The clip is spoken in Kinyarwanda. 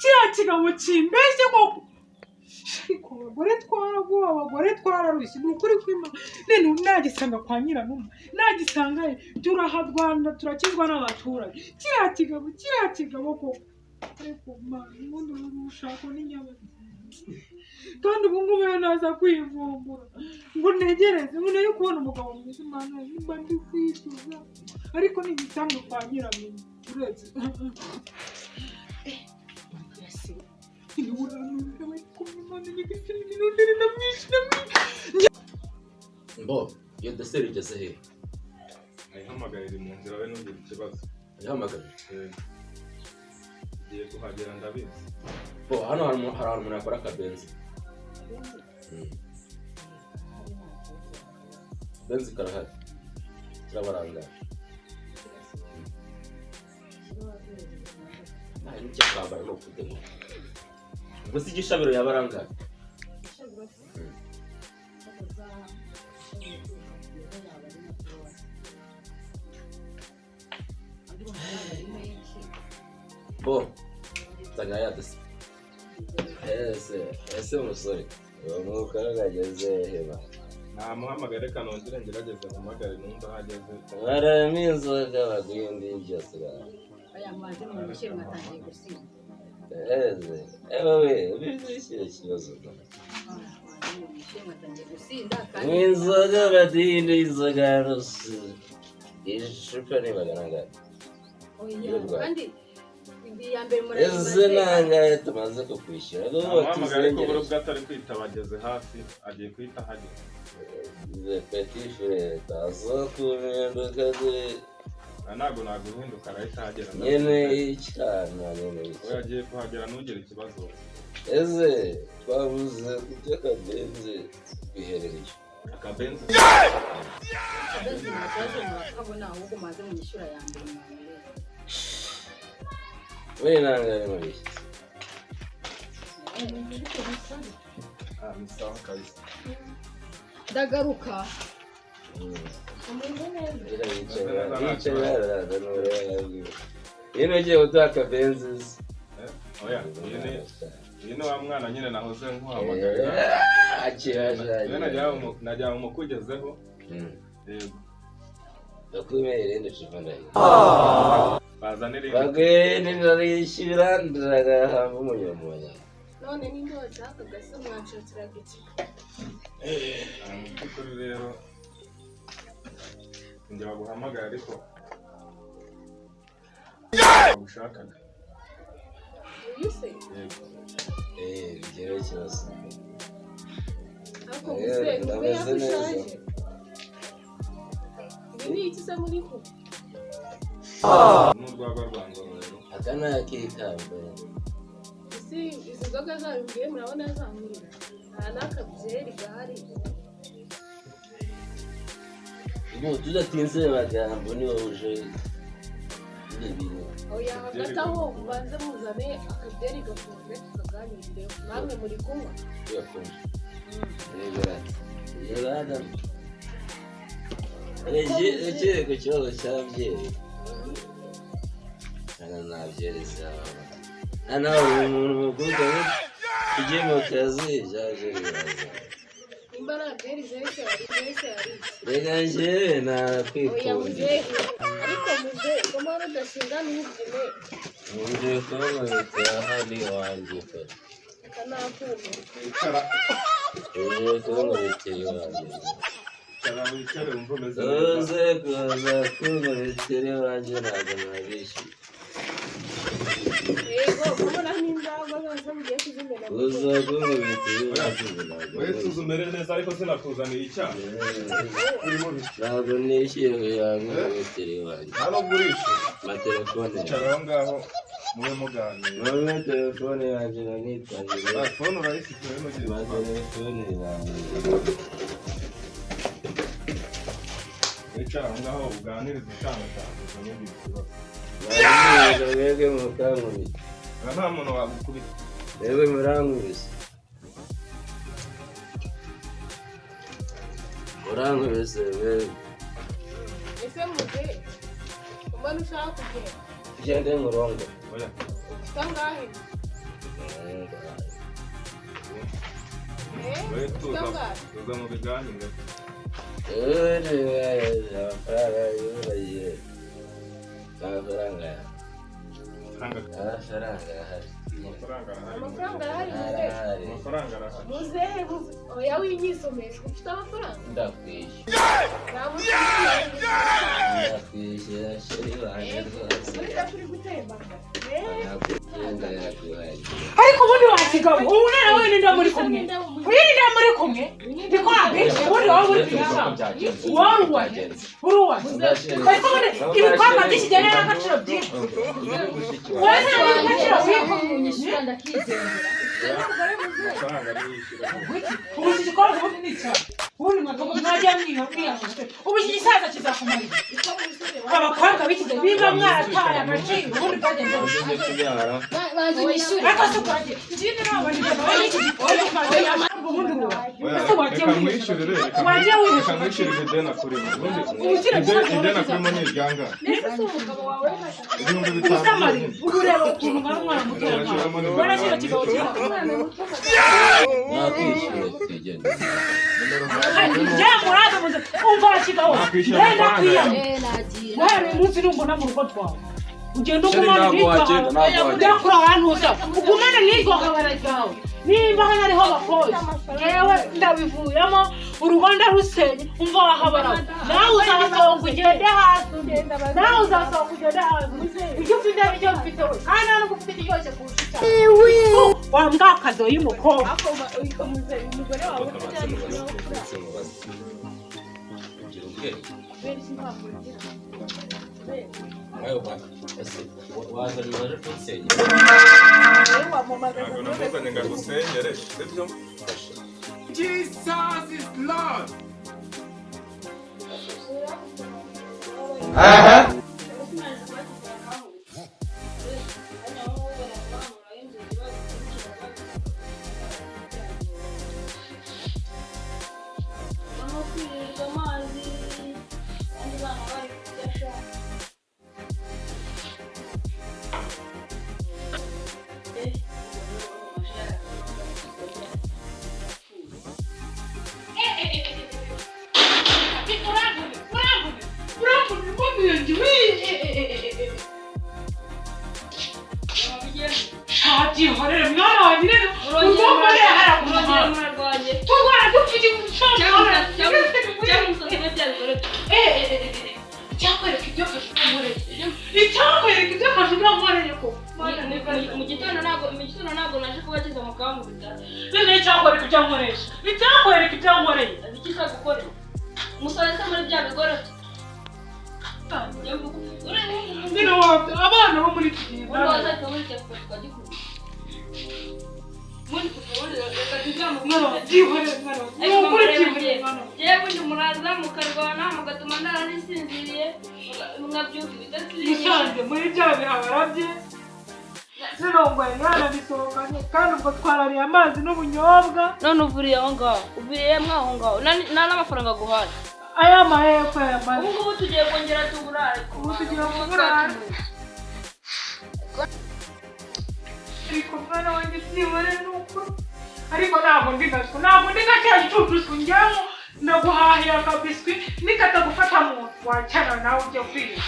kiriya kigabo kimbeshye koko ariko abagore twararushye ni ukuri kw'Imana none nagisanga kwa nyiranuma nagisanga turaharwana turakizwa n'abaturage kiriya kigabo koko ariko Mana ubundi urushako n'inyabageni kandi ubu ngubu naza kwivumbura ngo ntegereze ngo nari kubona umugabo mwiza Imana nimba ndi kwishyuza ariko n'igisanzwe kwa nyiranuma uretse Mbo, iyo deseri igeze he? Ayihamagarira mu nzira we n'ugira ikibazo. Ayihamagarira? Ngiye kuhagera ndabizi. Bo, hano hari umuntu yakora akabenzi. Benzi karahari. Kirabarangara. Nta n'icyo kwambara no kudemo. Gusa igishabiro yabarangara. Bo, tagaya desi. Ese umusore. Umwuka ageze heba. Nta muhamagare kanongera ngerageze muhamagare numva hageze. Baramizoga bagwindi byasira. Aya mazi mu mushyira ngatangiye gusinda. Ewe, bizishye kibazo. Inzoga badinde inzoga rose. Ishuka ni bagaranga. Kandi ya mbere muri ese nangaye tumaze kukwishyura. Muhamagare ko buri bwatari kwita bageze hafi agiye kwita hageze. Le petit frère tazokumenduka dure ntabwo uhinduka arahita hagera nyene icyana nyene we yagiye kuhagera ntugire ikibazo eze twabuze kujya kabenzi biherereye akabenzi mukabona ahubwo maze mu ishyura ya mbere we nangare muri misawa kabisa ndagaruka Yino giye utaka benzes. Oya, yino wa mwana nyine nahoze nkuhamagara. Akiraje. Najya umukugezeho. Yego. Bakwimere ndashivanda. Bazanire. Bagene ndarishyira ndagaha umunyomoya. None ninde washaka gasa mwacatira giti. Kuri rero njye baguhamagara ariko ushakaga uyise bigero cyose ako guse nubwo yafashaje ni iki se muri ko n'urwagwa rwangororero akana yakikambe izi nzoga zabimbwiye murabona yazamurira nta n'akabyeri gahari ubu tudatinze bagambo ni wowe uje n'ibintu oya hagati aho ubanze muzane akabyeri gafunze tukaganireho namwe muri kunywa yafunze yegara Eje ku kibazo cy'ababyeyi nabyereza hano umuntu mukuru ugiye mu kazi byaje biraza imbaraga zese ari rega njyewe nakwikunda ariko muze komara udashinga n'ubyine muje kumwita hali wanjye pe kanakume icara kumwita wanjye wicare wumva umeze uze kuza kumwita wanjye ntabwo nabishyuye yego kubona n'indamba zose mugiye kuzimena uza kumwita wanjye wese uzumere neza ariko sinakuzaniye icyaha ntabwo nishyuye kumwita wanjye hano gurisha amatelefone icara aho ngaho mube muganira none telefone yanjye nanitangire fone urayifite rero mugiye amatelefone yanjye wicara aho ngaho uganiriza utangatanguza n'ibindi bibazo mwebwe mukankubita nta muntu wagukubita mwebwe murankubise Urangwese wewe. Ese muze. Mbona ushaka kugenda? Tugende murongo. Oya. Tangahe. Wewe tuza mu biganiro. Amafaranga ahari. Muzehe oya winyisomesha ufite amafaranga. Ndakwishyura. ariko ubundi wakigabo ubu none wowe ninda muri kumwe ninda muri kumwe ndiko abenshi ubundi wowe uri kwiga uruwa ariko ubundi ibikorwa by'ikigene n'agaciro byinshi wowe nta n'agaciro byinshi ndakizengera ubu iki gikorwa ubundi ni icyaha ubundi mwajya mwiyafashe ubu iki gisaza kizakumarira abakobwa b'ikigene biba mwarataye agaciro ubundi bwagenze ugenda ugumana n'iryo ahantu uza ugumana n'iryo habara ryawe nimba hano ariho abakozi yewe ndabivuyemo uruganda rusenye umva wahabara nawe uzasonga ugende hasi nawe uzasonga ugende hasi ibyo ufite n'ibyo mfite we kandi nta n'ubwo ufite iryoshye kurusha icyawe wambwa akazi y'umukobwa umugore wawe Jesus is Lord. abana bo muri muraza mukarwana mugatuma ndarasinziriye mwabyuka bidasanzwe muri bya bihabarabye sinongwa yana bisorokanye kandi ubwo twarariye amazi n'ubunyobwa none uvuriye aho ngaho uvuriye mwaho ngaho nta n'amafaranga guhaye aya mahepfo aya mazi ubu tugiye kongera tugurare ubu tugiye kugurare ariko mwana wanjye sibore nuko ariko ntabwo ndi nka cya gicucu njyamo ndaguhahira akabiswi nikatagufata mu wacyana nawe ujya kwiga